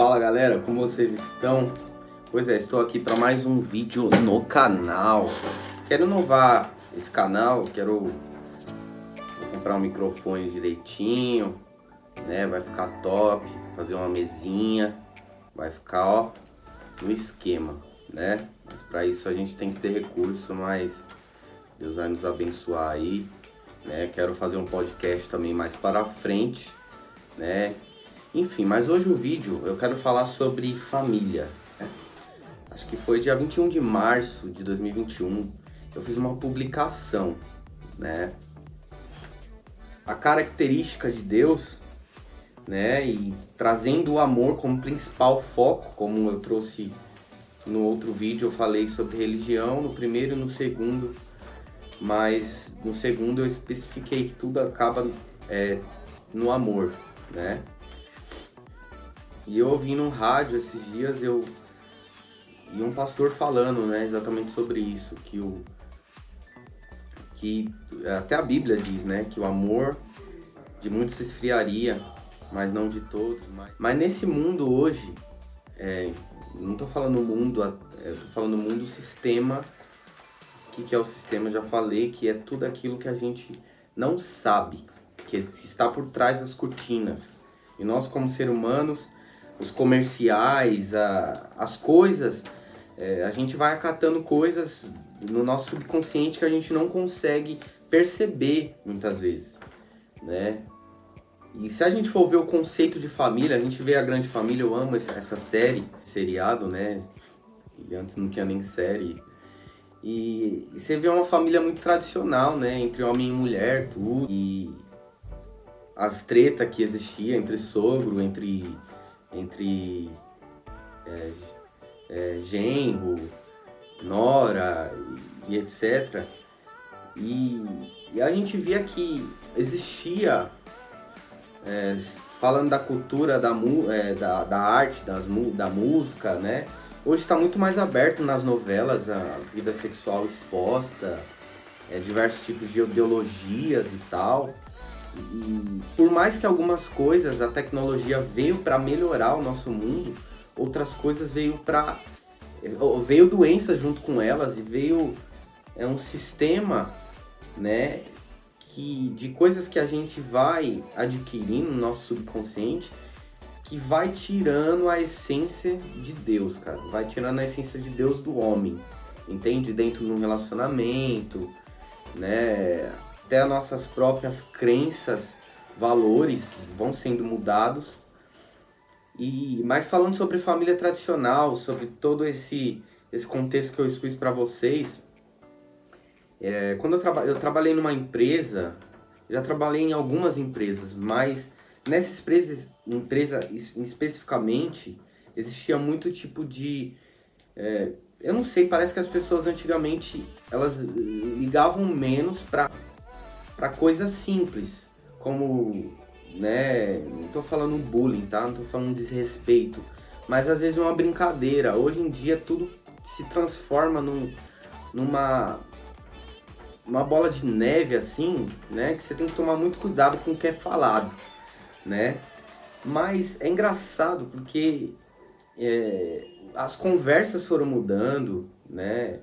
Fala galera, como vocês estão? Pois é, estou aqui para mais um vídeo no canal. Quero inovar esse canal, vou comprar um microfone direitinho, né? Vai ficar top, fazer uma mesinha, vai ficar ó, no esquema, né? Mas para isso a gente tem que ter recurso, mas Deus vai nos abençoar aí, né? Quero fazer um podcast também mais para frente, né? Enfim, mas hoje o vídeo eu quero falar sobre família, né? Acho que foi dia 21 de março de 2021, eu fiz uma publicação, né? A característica de Deus, né? E trazendo o amor como principal foco, como eu trouxe no outro vídeo, eu falei sobre religião, no primeiro e no segundo, mas no segundo eu especifiquei que tudo acaba no amor, né? E eu ouvi no rádio esses dias e um pastor falando, né, exatamente sobre isso, que até a Bíblia diz, né, que o amor de muitos se esfriaria, mas não de todos. Mas nesse mundo hoje, não estou falando mundo, estou falando mundo sistema. O que é o sistema? Eu já falei que é tudo aquilo que a gente não sabe, que está por trás das cortinas. E nós como seres humanos, os comerciais, as coisas, a gente vai acatando coisas no nosso subconsciente que a gente não consegue perceber muitas vezes, né? E se a gente for ver o conceito de família, a gente vê A Grande Família, eu amo essa série, seriado, né? E antes não tinha nem série. E você vê uma família muito tradicional, né? Entre homem e mulher, tudo. E as tretas que existia entre sogro, entre genro, nora e etc. E a gente via que existia, falando da cultura, da arte, da música, né? Hoje está muito mais aberto nas novelas, a vida sexual exposta, diversos tipos de ideologias e tal. E por mais que algumas coisas a tecnologia veio para melhorar o nosso mundo, outras coisas veio doença junto com elas e veio um sistema, né, de coisas que a gente vai adquirindo no nosso subconsciente, que vai tirando a essência de Deus, cara. Vai tirando a essência de Deus do homem, entende? Dentro de um relacionamento, né? Até as nossas próprias crenças, valores vão sendo mudados. Mas falando sobre família tradicional, sobre todo esse contexto que eu expus para vocês, quando eu trabalhei numa empresa, já trabalhei em algumas empresas, mas nessa empresa especificamente, existia muito tipo de... eu não sei, parece que as pessoas antigamente, elas ligavam menos para coisas simples, como, né, não tô falando bullying, tá? Não tô falando desrespeito, mas às vezes uma brincadeira. Hoje em dia tudo se transforma numa bola de neve assim, né, que você tem que tomar muito cuidado com o que é falado, né? Mas é engraçado porque as conversas foram mudando, né?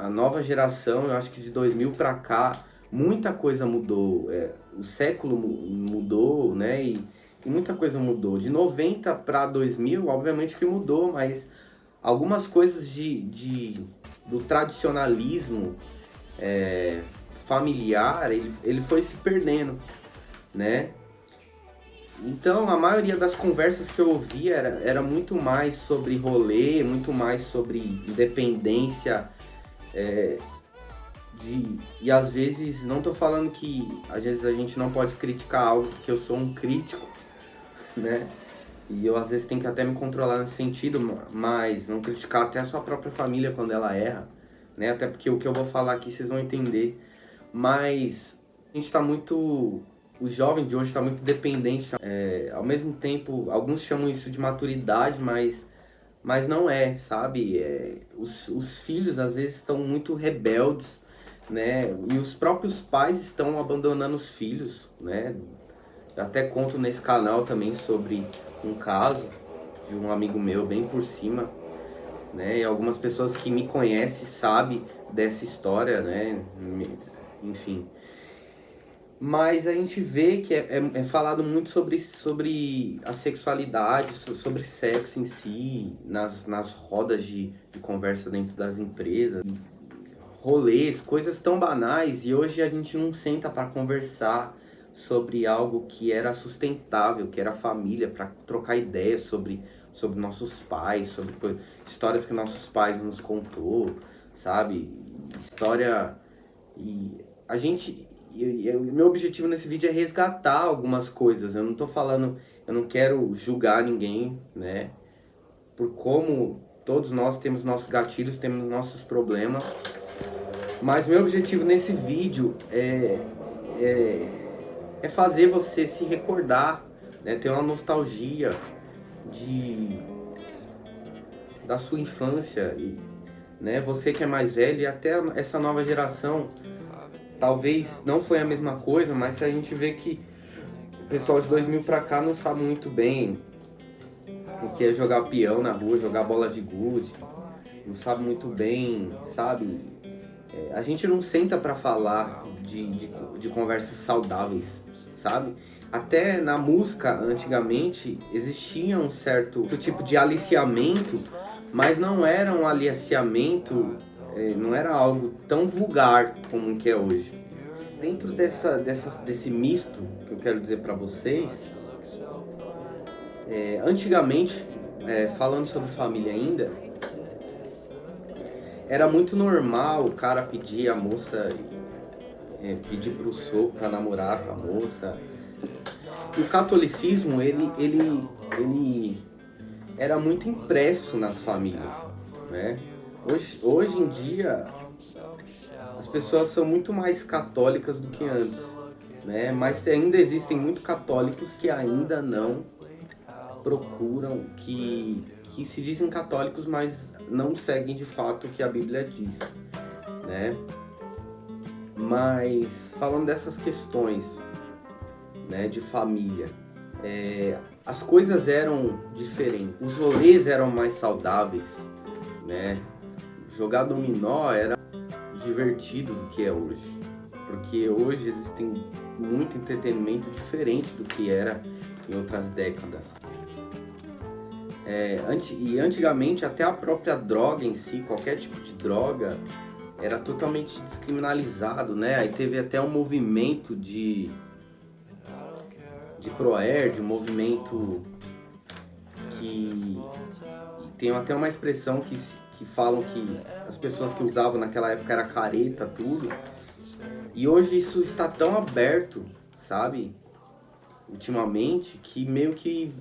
A nova geração, eu acho que de 2000 para cá, muita coisa mudou. O século mudou, né? E muita coisa mudou. De 90 para 2000, obviamente que mudou, mas algumas coisas do tradicionalismo familiar, ele foi se perdendo, né? Então a maioria das conversas que eu ouvia era muito mais sobre rolê, muito mais sobre independência, e às vezes, não tô falando que às vezes a gente não pode criticar algo, porque eu sou um crítico, né? E eu às vezes tenho que até me controlar nesse sentido, mas não criticar até a sua própria família quando ela erra, né? Até porque o que eu vou falar aqui vocês vão entender. Mas a gente tá muito... O jovem de hoje está muito dependente. Ao mesmo tempo, alguns chamam isso de maturidade, mas não é, sabe? Os filhos às vezes estão muito rebeldes, né? E os próprios pais estão abandonando os filhos, né? Eu até conto nesse canal também sobre um caso de um amigo meu, bem por cima, né? E algumas pessoas que me conhecem sabem dessa história, né? Enfim. Mas a gente vê que é falado muito sobre a sexualidade, sobre sexo em si, nas rodas de conversa dentro das empresas, rolês, coisas tão banais, e hoje a gente não senta para conversar sobre algo que era sustentável, que era família, para trocar ideias sobre nossos pais, sobre histórias que nossos pais nos contou, sabe? História. E a gente. O meu objetivo nesse vídeo é resgatar algumas coisas. Eu não tô falando. Eu não quero julgar ninguém, né? Por como todos nós temos nossos gatilhos, temos nossos problemas. Mas meu objetivo nesse vídeo é fazer você se recordar, né? Ter uma nostalgia da sua infância. E, né? Você que é mais velho e até essa nova geração. Talvez não foi a mesma coisa, mas se a gente vê que o pessoal de 2000 pra cá não sabe muito bem o que é jogar peão na rua, jogar bola de gude, não sabe muito bem, sabe? A gente não senta pra falar de conversas saudáveis, sabe? Até na música, antigamente, existia um certo tipo de aliciamento, mas não era um aliciamento, não era algo tão vulgar como que é hoje. Dentro desse misto que eu quero dizer para vocês, antigamente, falando sobre família ainda, era muito normal o cara pedir a moça, pedir pro sogro para namorar com a moça. E o catolicismo, ele era muito impresso nas famílias, né? Hoje em dia, as pessoas são muito mais católicas do que antes, né? Mas ainda existem muitos católicos que ainda não procuram, que se dizem católicos, mas não seguem de fato o que a Bíblia diz, né? Mas falando dessas questões, né, de família, as coisas eram diferentes, os rolês eram mais saudáveis, né? Jogar dominó era divertido do que é hoje, porque hoje existem muito entretenimento diferente do que era em outras décadas. E antigamente até a própria droga em si, qualquer tipo de droga, era totalmente descriminalizado, né? Aí teve até um movimento de Proerd, um movimento que tem até uma expressão que falam que as pessoas que usavam naquela época era careta, tudo. E hoje isso está tão aberto, sabe? Ultimamente, que meio que,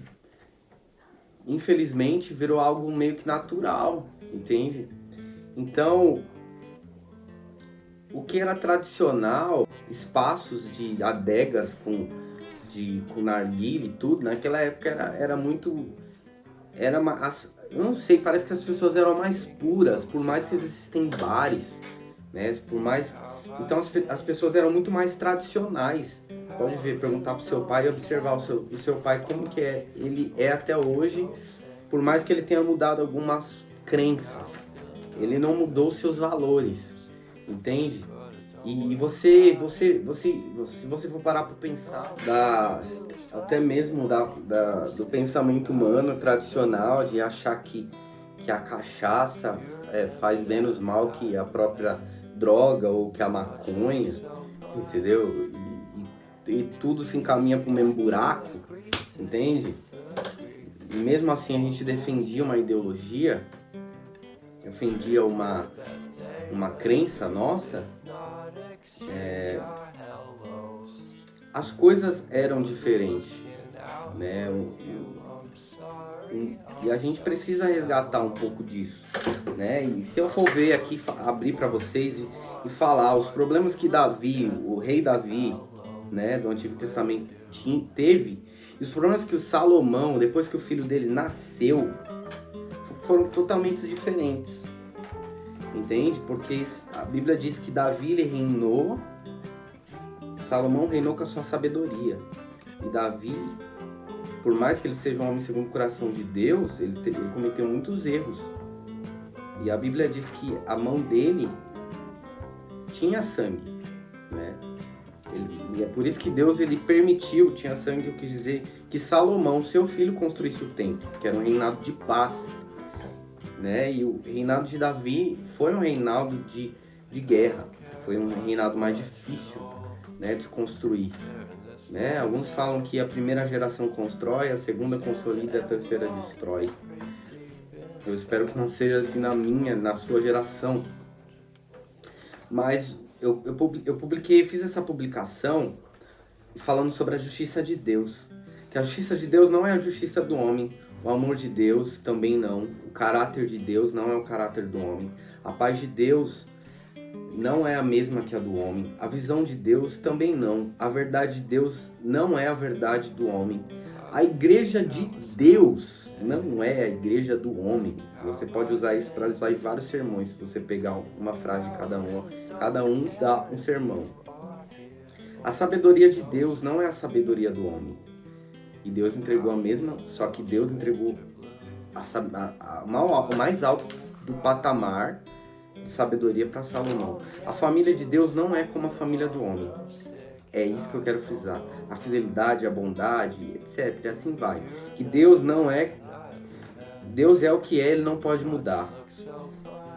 infelizmente, virou algo meio que natural, entende? Então, o que era tradicional, espaços de adegas com narguilé e tudo, naquela época era muito... eu não sei, parece que as pessoas eram mais puras, por mais que existem bares, né? Então as pessoas eram muito mais tradicionais. Pode ver, perguntar pro seu pai e observar o seu pai como que é. Ele é até hoje, por mais que ele tenha mudado algumas crenças, ele não mudou seus valores, entende? E se você for parar para pensar, até mesmo do pensamento humano tradicional, de achar que a cachaça faz menos mal que a própria droga ou que a maconha, entendeu? E tudo se encaminha para o mesmo buraco, entende? E mesmo assim a gente defendia uma ideologia, defendia uma crença nossa. As coisas eram diferentes, né? E a gente precisa resgatar um pouco disso, né? E se eu for ver aqui, abrir para vocês e falar os problemas que Davi, o rei Davi, né, do Antigo Testamento teve, e os problemas que o Salomão, depois que o filho dele nasceu, foram totalmente diferentes, entende? Porque a Bíblia diz que Davi ele reinou, Salomão reinou com a sua sabedoria. E Davi, por mais que ele seja um homem segundo o coração de Deus, ele cometeu muitos erros. E a Bíblia diz que a mão dele tinha sangue, né? E é por isso que Deus ele permitiu, tinha sangue, eu quis dizer, que Salomão, seu filho, construísse o templo, que era um reinado de paz, né? E o reinado de Davi foi um reinado de guerra, foi um reinado mais difícil, né, de se construir, né? Alguns falam que a primeira geração constrói, a segunda consolida, a terceira destrói. Eu espero que não seja assim na sua geração. Mas eu fiz essa publicação falando sobre a justiça de Deus. Que a justiça de Deus não é a justiça do homem, o amor de Deus também não, o caráter de Deus não é o caráter do homem, a paz de Deus não é a mesma que a do homem, a visão de Deus também não, a verdade de Deus não é a verdade do homem, a igreja de Deus não é a igreja do homem. Você pode usar isso para usar em vários sermões, se você pegar uma frase de cada um dá um sermão. A sabedoria de Deus não é a sabedoria do homem. E Deus entregou a mesma, só que Deus entregou o mais alto do patamar de sabedoria para Salomão. A família de Deus não é como a família do homem. É isso que eu quero frisar. A fidelidade, a bondade, etc. E assim vai. Que Deus não é... Deus é o que é, Ele não pode mudar.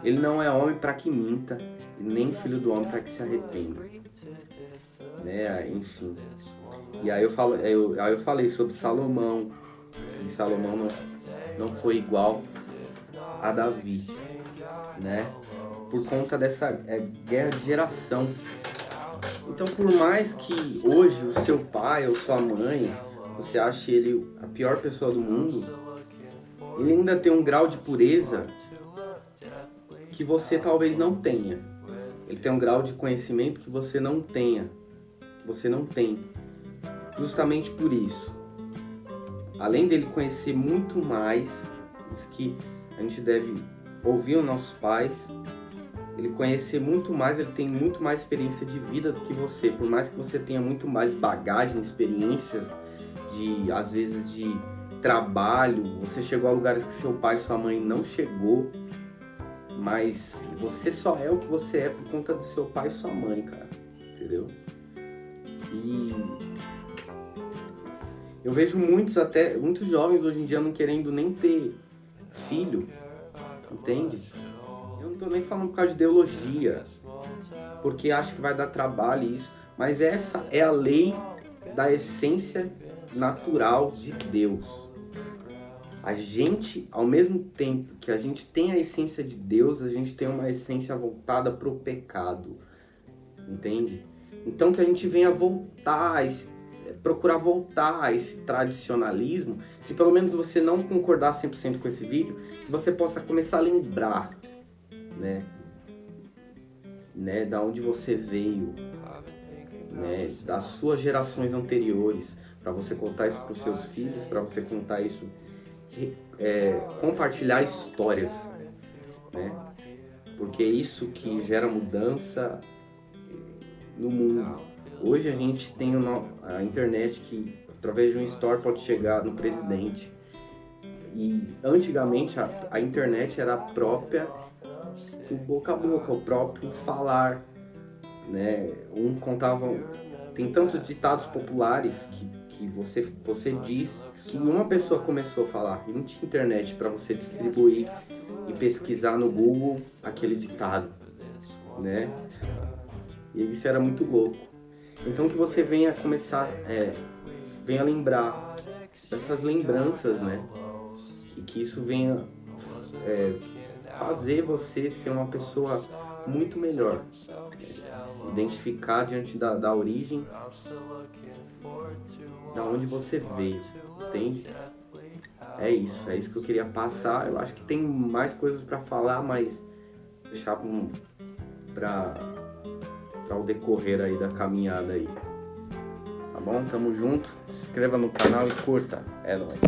Ele não é homem para que minta, nem filho do homem para que se arrependa. Né? Enfim. E aí eu falei sobre Salomão. E Salomão não foi igual a Davi, né? Por conta dessa guerra de geração. Então, por mais que hoje o seu pai ou sua mãe, você ache ele a pior pessoa do mundo, ele ainda tem um grau de pureza que você talvez não tenha. Ele tem um grau de conhecimento que você não tenha. Você não tem. Justamente por isso. Além dele conhecer muito mais, diz que a gente deve ouvir os nossos pais, ele conhecer muito mais, ele tem muito mais experiência de vida do que você. Por mais que você tenha muito mais bagagem, experiências, às vezes de trabalho, você chegou a lugares que seu pai e sua mãe não chegou, mas você só é o que você é por conta do seu pai e sua mãe, cara, entendeu? E eu vejo muitos jovens hoje em dia não querendo nem ter filho, entende? Eu não tô nem falando por causa de ideologia, porque acho que vai dar trabalho isso, mas essa é a lei da essência natural de Deus. A gente, ao mesmo tempo que a gente tem a essência de Deus, a gente tem uma essência voltada pro pecado, entende? Então que a gente venha procurar voltar a esse tradicionalismo, se pelo menos você não concordar 100% com esse vídeo, que você possa começar a lembrar, né, da onde você veio, né, das suas gerações anteriores, para você contar isso para os seus filhos, para você contar isso, compartilhar histórias, né, porque é isso que gera mudança no mundo. Hoje a gente tem a internet que, através de um story, pode chegar no presidente. E antigamente a internet era a própria, o boca a boca, o próprio falar, né? Tem tantos ditados populares que você diz que uma pessoa começou a falar e não tinha internet para você distribuir e pesquisar no Google aquele ditado, né? E isso era muito louco. Então que você venha venha lembrar dessas lembranças, né? E que isso venha fazer você ser uma pessoa muito melhor. Se identificar diante da origem, da onde você veio, entende? É isso que eu queria passar. Eu acho que tem mais coisas para falar, mas deixar para o decorrer aí da caminhada aí. Tá bom? Tamo junto. Se inscreva no canal e curta. É nóis.